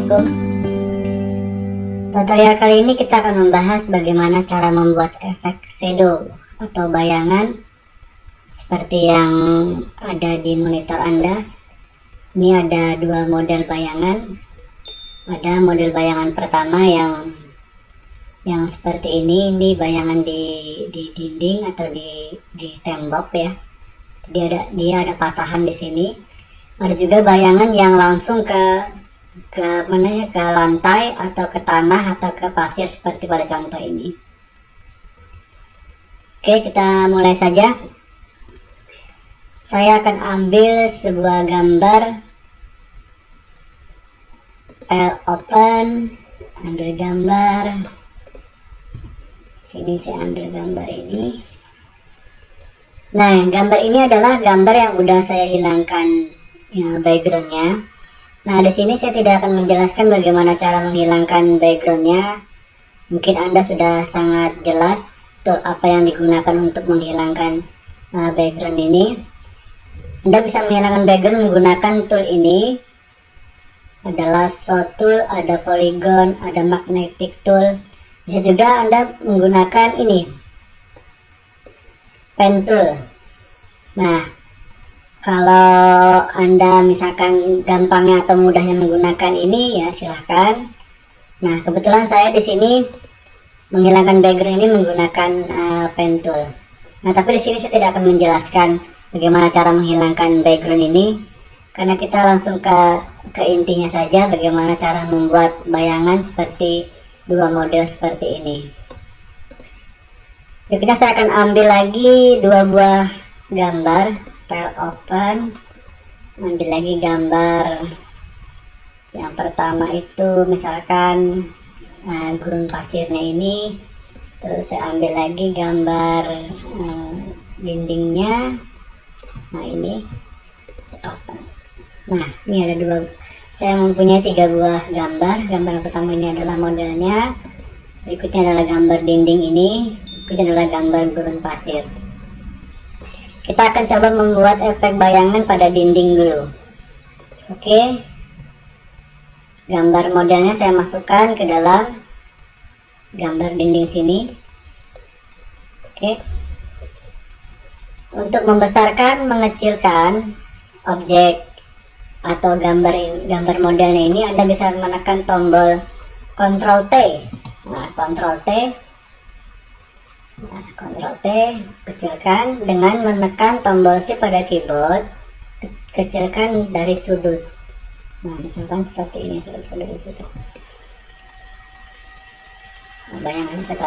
Assalamualaikum. Tutorial kali ini kita akan membahas bagaimana cara membuat efek shadow atau bayangan seperti yang ada di monitor Anda. Ini ada dua model bayangan. Ada model bayangan pertama yang seperti ini bayangan di dinding atau di tembok ya. Dia ada patahan di sini. Ada juga bayangan yang langsung ke lantai atau ke tanah atau ke pasir seperti pada contoh ini. Oke, kita mulai saja. Saya akan ambil sebuah gambar, file open, ambil gambar. Sini saya ambil gambar ini. Nah, gambar ini adalah gambar yang udah saya hilangkan ya, backgroundnya. Nah, di sini saya tidak akan menjelaskan bagaimana cara menghilangkan backgroundnya. Mungkin Anda sudah sangat jelas tool apa yang digunakan untuk menghilangkan background ini. Anda bisa menghilangkan background menggunakan tool ini. Ada lasso tool, ada polygon, ada magnetic tool. Bisa juga Anda menggunakan ini, pen tool. Nah, kalau Anda misalkan gampangnya atau mudahnya menggunakan ini ya silahkan. Nah, kebetulan saya di sini menghilangkan background ini menggunakan pen tool. Nah, tapi di sini saya tidak akan menjelaskan bagaimana cara menghilangkan background ini, karena kita langsung ke intinya saja, bagaimana cara membuat bayangan seperti dua model seperti ini. Berikutnya saya akan ambil lagi dua buah gambar, file open, ambil lagi gambar. Yang pertama itu misalkan gurun pasirnya ini, terus saya ambil lagi gambar dindingnya. Nah, ini saya open. Nah, ini ada dua, saya mempunyai tiga buah gambar. Gambar yang pertama ini adalah modelnya, berikutnya adalah gambar dinding ini, berikutnya adalah gambar gurun pasir. Kita akan coba membuat efek bayangan pada dinding dulu. Oke, gambar modelnya saya masukkan ke dalam gambar dinding sini. Oke, untuk membesarkan, mengecilkan objek atau gambar modelnya ini, Anda bisa menekan tombol Ctrl T. Nah, Ctrl T. Nah, Ctrl T, kecilkan dengan menekan tombol Shift pada keyboard, kecilkan dari sudut. Nah, misalkan seperti ini, dari sudut. Nah, bayangannya saya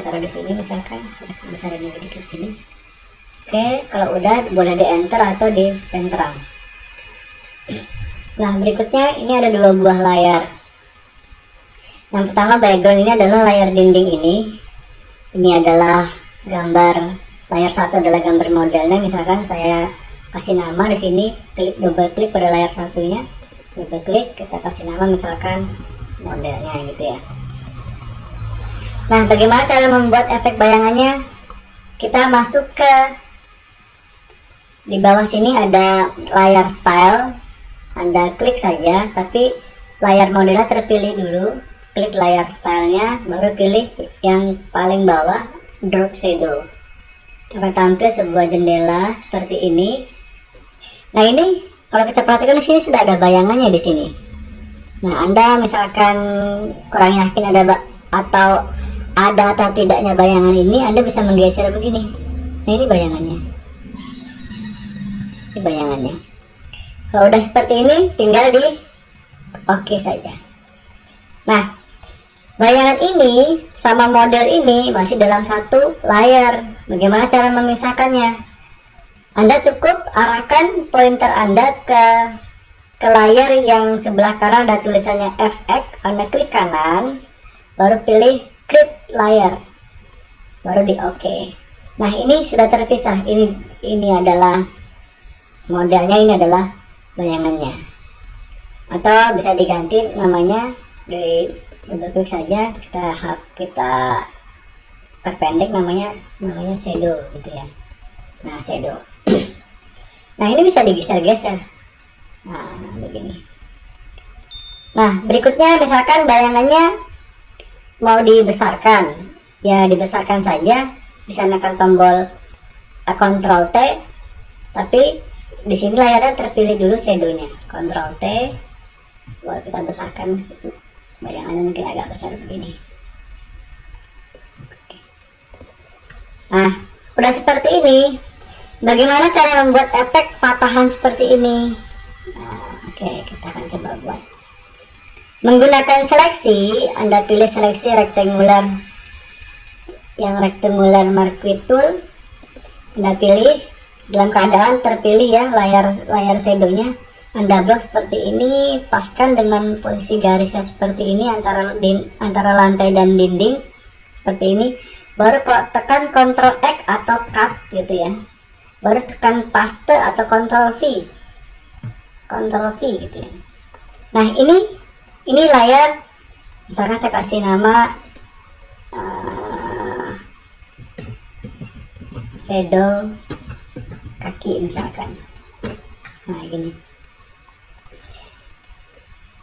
taruh di sini, misalkan saya besarin lebih dikit ini. Oke, kalau udah boleh di enter atau di sentral. Nah, berikutnya ini ada dua buah layar. Yang pertama background ini adalah layar dinding ini. Ini adalah gambar, layar satu adalah gambar modelnya. Misalkan saya kasih nama di sini, double klik pada layar satunya, double klik, kita kasih nama misalkan modelnya gitu ya. Nah, bagaimana cara membuat efek bayangannya? Kita masuk ke di bawah sini ada layar style. Anda klik saja, tapi layar modelnya terpilih dulu. Klik layar stylenya, baru pilih yang paling bawah, drop shadow. Akan tampil sebuah jendela seperti ini. Nah, ini kalau kita perhatikan di sini sudah ada bayangannya di sini. Nah, Anda misalkan kurang yakin ada atau tidaknya bayangan ini, Anda bisa menggeser begini. Nah, ini bayangannya. Ini bayangannya. Kalau udah seperti ini, tinggal di oke saja. Nah, bayangan ini sama model ini masih dalam satu layar. Bagaimana cara memisahkannya? Anda cukup arahkan pointer Anda ke layar yang sebelah kanan, ada tulisannya FX. Anda klik kanan, baru pilih create layar, baru di oke. Nah, ini sudah terpisah. Ini adalah modelnya, ini adalah bayangannya. Atau bisa diganti namanya, di double klik saja, kita perpendek namanya shadow gitu ya. Nah, shadow. Nah, ini bisa digeser-geser. Nah, begini. Nah, berikutnya misalkan bayangannya mau dibesarkan, ya dibesarkan saja, bisa menekan tombol Ctrl T, tapi di sini layarnya terpilih dulu shadownya, Ctrl T, baru kita besarkan bayangannya mungkin agak besar begini. Nah, udah seperti ini. Bagaimana cara membuat efek patahan seperti ini? Nah, oke, kita akan coba buat. Menggunakan seleksi, Anda pilih seleksi rectangular, yang rectangular marquee tool. Anda pilih dalam keadaan terpilih ya layar shadownya. Anda blok seperti ini, paskan dengan posisi garisnya seperti ini antara lantai dan dinding seperti ini. Baru tekan Ctrl X atau cut gitu ya. Baru tekan paste atau Ctrl V gitu ya. Nah, ini layar, misalkan saya kasih nama shadow kaki misalkan. Nah, gini.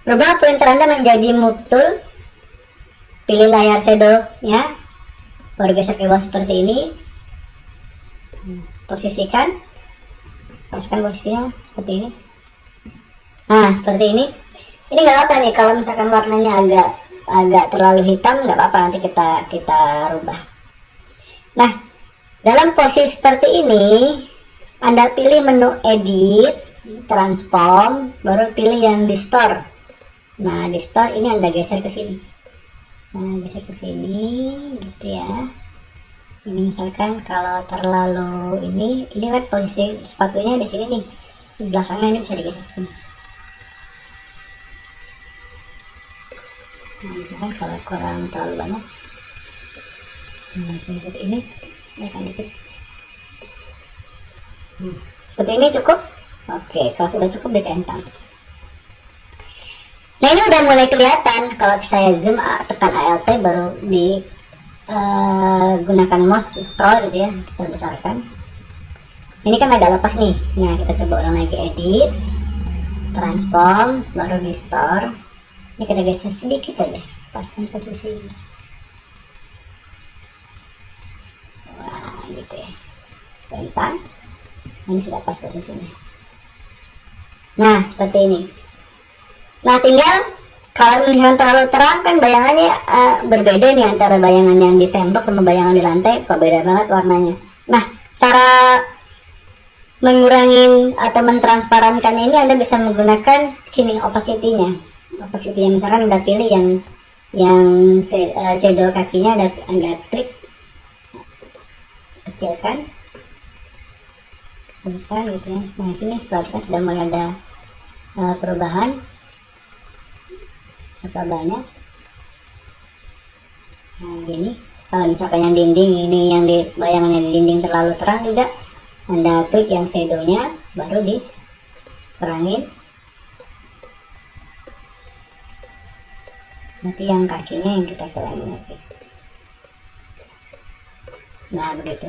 Rubah pointer Anda menjadi move tool, pilih layar shadow ya, baru geser ke bawah seperti ini, posisikan, paskan posisinya seperti ini. Nah, seperti ini. Ini nggak apa nih kalau misalkan warnanya agak terlalu hitam, nggak apa-apa, nanti kita rubah. Nah, dalam posisi seperti ini Anda pilih menu edit, transform, baru pilih yang distort. Nah, distort ini Anda geser ke sini. Nah, geser ke sini gitu ya. Ini misalkan kalau terlalu ini kan posisi sepatunya di sini nih, di belakangnya ini bisa digeser ke sini. Nah, misalkan kalau kurang terlalu banyak, nah, seperti ini akan dikit. Seperti ini cukup. Oke, kalau sudah cukup dicentang. Nah, ini udah mulai kelihatan. Kalau saya zoom, tekan Alt baru gunakan mouse scroll gitu ya, kita besarkan. Ini kan agak lepas nih. Nah, kita coba ulang lagi, edit, transform, baru distort. Ini kita geser sedikit saja, paskan posisi. Wah, gitu ya, centang. Ini sudah pas posisinya. Nah, seperti ini. Nah, tinggal kalau misalnya terlalu terang kan bayangannya berbeda nih antara bayangan yang di tembok sama bayangan di lantai, kok beda banget warnanya. Nah, cara mengurangi atau mentransparankan ini Anda bisa menggunakan sini opacity-nya. Opacity-nya misalkan Anda pilih yang shadow kakinya, Anda klik, kecilkan gitu ya. Nah, sini perhatikan sudah mulai ada perubahan banyak. Nah, gini. Kalau misalkan yang dinding ini, yang di bayangannya di dinding terlalu terang juga, Anda klik yang shadownya, baru dikurangin. Nanti yang kakinya yang kita kurangin lagi. Nah, begitu.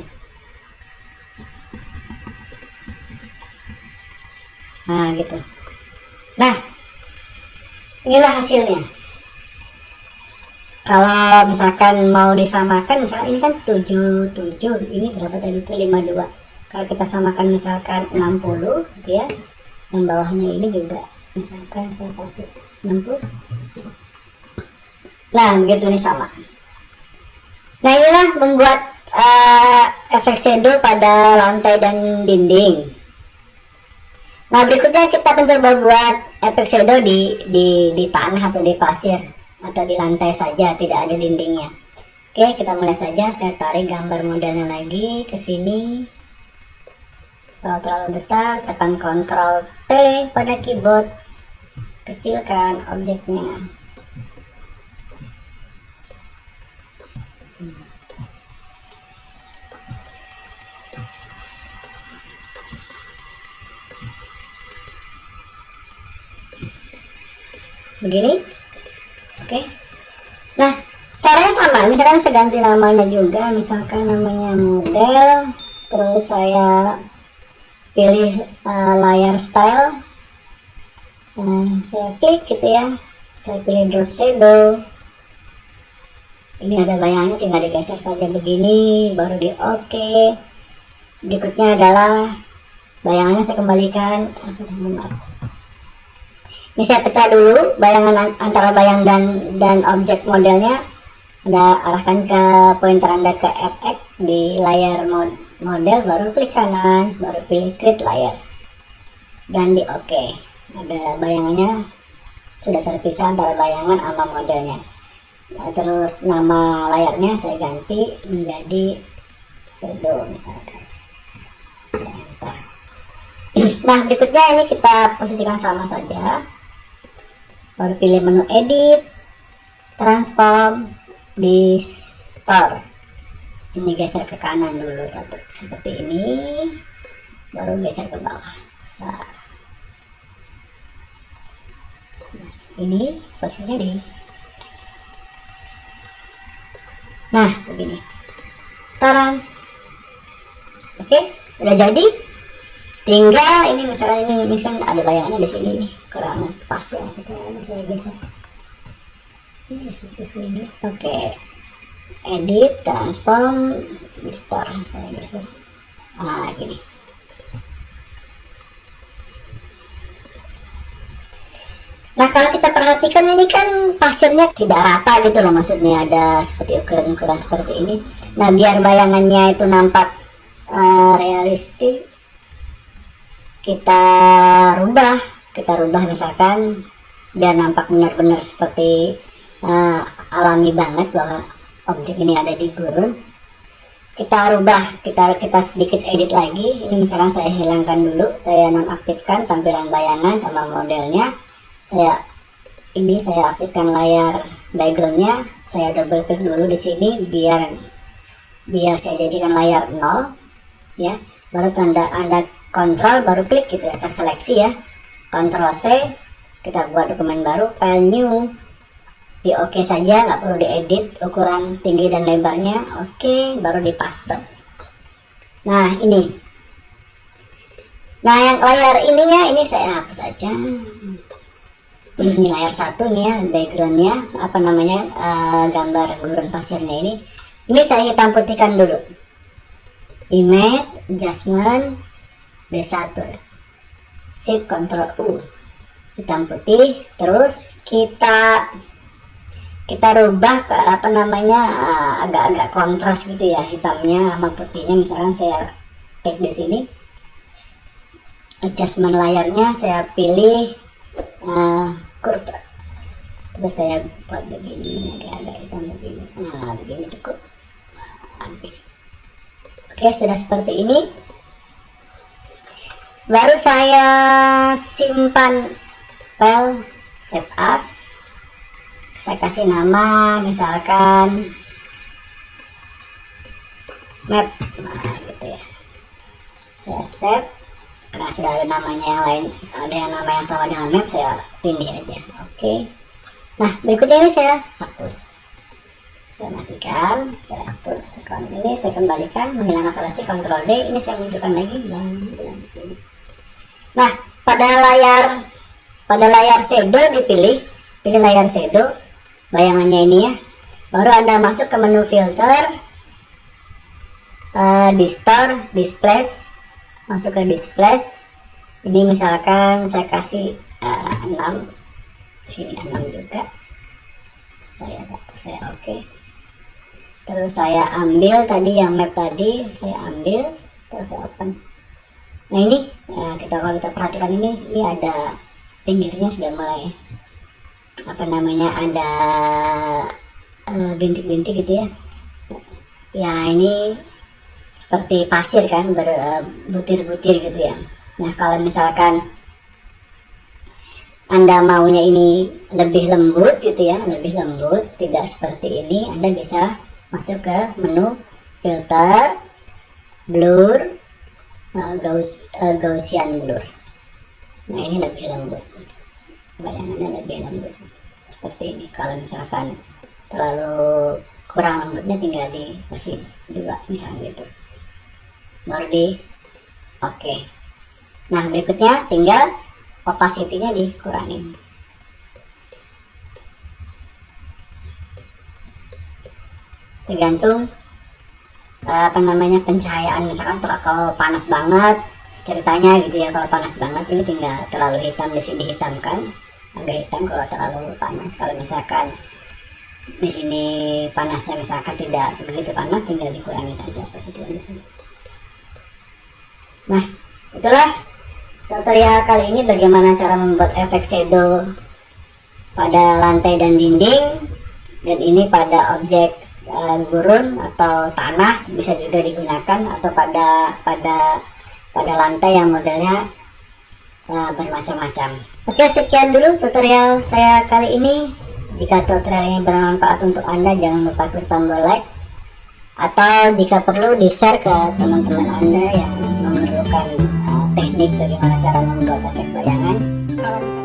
Nah, gitu. Nah, inilah hasilnya. Kalau misalkan mau disamakan, misalkan ini kan 77, ini berapa tadi itu 52. Kalau kita samakan misalkan 60 gitu ya, yang bawahnya ini juga misalkan saya kasih 60. Nah, begitu, ini sama. Nah, inilah membuat efek shadow pada lantai dan dinding. Nah, berikutnya kita mencoba buat efek shadow di tanah atau di pasir atau di lantai saja, tidak ada dindingnya. Oke, kita mulai saja. Saya tarik gambar modelnya lagi ke sini. Kalau terlalu besar, tekan Ctrl T pada keyboard, kecilkan objeknya. Begini. Oke. Nah, caranya sama. Misalkan saya ganti namanya juga, misalkan namanya model, terus saya pilih layar style. Nah, saya klik gitu ya, Saya pilih drop shadow. Ini ada bayangannya, tinggal digeser saja begini, baru di oke. Berikutnya adalah bayangannya saya kembalikan. Ini saya pecah dulu bayangan antara bayang dan objek modelnya. Anda arahkan ke pointer Anda ke FX di layar model, baru klik kanan, baru pilih create layer dan di oke. Ada bayangannya sudah terpisah antara bayangan sama modelnya. Nah, terus nama layarnya saya ganti menjadi shadow misalkan. Saya enter. Nah, berikutnya ini kita posisikan sama saja. Baru pilih menu edit, transform, distort. Ini geser ke kanan dulu satu seperti ini, baru geser ke bawah. Ini posisinya di. Nah, begini. Taran. Oke, udah jadi. Tinggal ini misalkan ini kan ada bayangannya di sini nih, kurang pas ya. Saya geser. Ini geser ke sini. Oke. Edit, transform, distort. Saya geser. Nah, gini. Nah, kalau kita perhatikan ini kan pasirnya tidak rata gitu loh, maksudnya ada seperti ukuran-ukuran seperti ini. Nah, biar bayangannya itu nampak realistis, kita rubah misalkan biar nampak benar-benar seperti alami banget bahwa objek ini ada di gurun. Kita rubah, kita sedikit edit lagi. Ini misalkan saya hilangkan dulu, saya nonaktifkan tampilan bayangan sama modelnya. Saya aktifkan layar backgroundnya, saya double klik dulu di sini biar saya jadikan layar 0 ya. Baru Anda kontrol, baru klik gitu ya, terseleksi ya, Ctrl C, kita buat dokumen baru, file new, di oke saja, nggak perlu diedit ukuran tinggi dan lebarnya. Oke, baru di paste. Nah, yang layar ininya ini saya hapus saja. Ini layar satu nih ya, backgroundnya apa namanya, gambar gurun pasirnya ini saya hitam putihkan dulu. Image, adjustment, B1, shift Ctrl U, hitam putih. Terus kita rubah ke apa namanya, agak-agak kontras gitu ya, hitamnya sama putihnya. Misalkan saya klik di sini, adjustment layarnya saya pilih kurva, terus saya buat begini, agak hitam begini. Nah, begini cukup. Oke, sudah seperti ini. Baru saya simpan file, save as. Saya kasih nama misalkan map, nah gitu ya. Saya save. Karena sudah ada namanya yang lain, ada yang nama yang sama dengan map, saya tindih aja. Oke. Nah, berikutnya ini saya hapus, saya matikan, saya hapus account ini, saya kembalikan, menghilangkan seleksi, Ctrl D. Ini saya munculkan lagi. Nah, pada layar shadow pilih layar shadow, bayangannya ini ya. Baru Anda masuk ke menu filter, distort, displace. Masuk ke display. Ini misalkan saya kasih 6, sini 6 juga. Saya oke. Terus saya ambil tadi yang map tadi, saya ambil, terus saya open. Nah, ini kalau kita perhatikan ini ada pinggirnya sudah mulai apa namanya, ada bintik-bintik gitu ya. Ya, ini seperti pasir kan, berbutir-butir gitu ya. Nah, kalau misalkan Anda maunya ini lebih lembut gitu ya, lebih lembut, tidak seperti ini, Anda bisa masuk ke menu filter, blur, Gaussian blur. Nah, ini lebih lembut, bayangannya lebih lembut seperti ini. Kalau misalkan terlalu kurang lembutnya, tinggal dikasih 2 misalnya gitu, baru di oke. Nah, berikutnya tinggal opacity-nya dikurangin. tergantung pencahayaan. Misalkan kalau panas banget ceritanya gitu ya, kalau panas banget ini tinggal terlalu hitam di sini dihitamkan agak hitam. Kalau terlalu panas, kalau misalkan di sini panasnya misalkan tidak begitu panas, tinggal dikurangi saja persatuan di sini. Nah, itulah tutorial kali ini bagaimana cara membuat efek shadow pada lantai dan dinding, dan ini pada objek gurun atau tanah bisa juga digunakan, atau pada lantai yang modelnya bermacam-macam. Oke, sekian dulu tutorial saya kali ini. Jika tutorial ini bermanfaat untuk Anda, jangan lupa klik tombol like, atau jika perlu di share ke teman-teman Anda yang memerlukan teknik bagaimana cara membuat efek bayangan. Kalau misalnya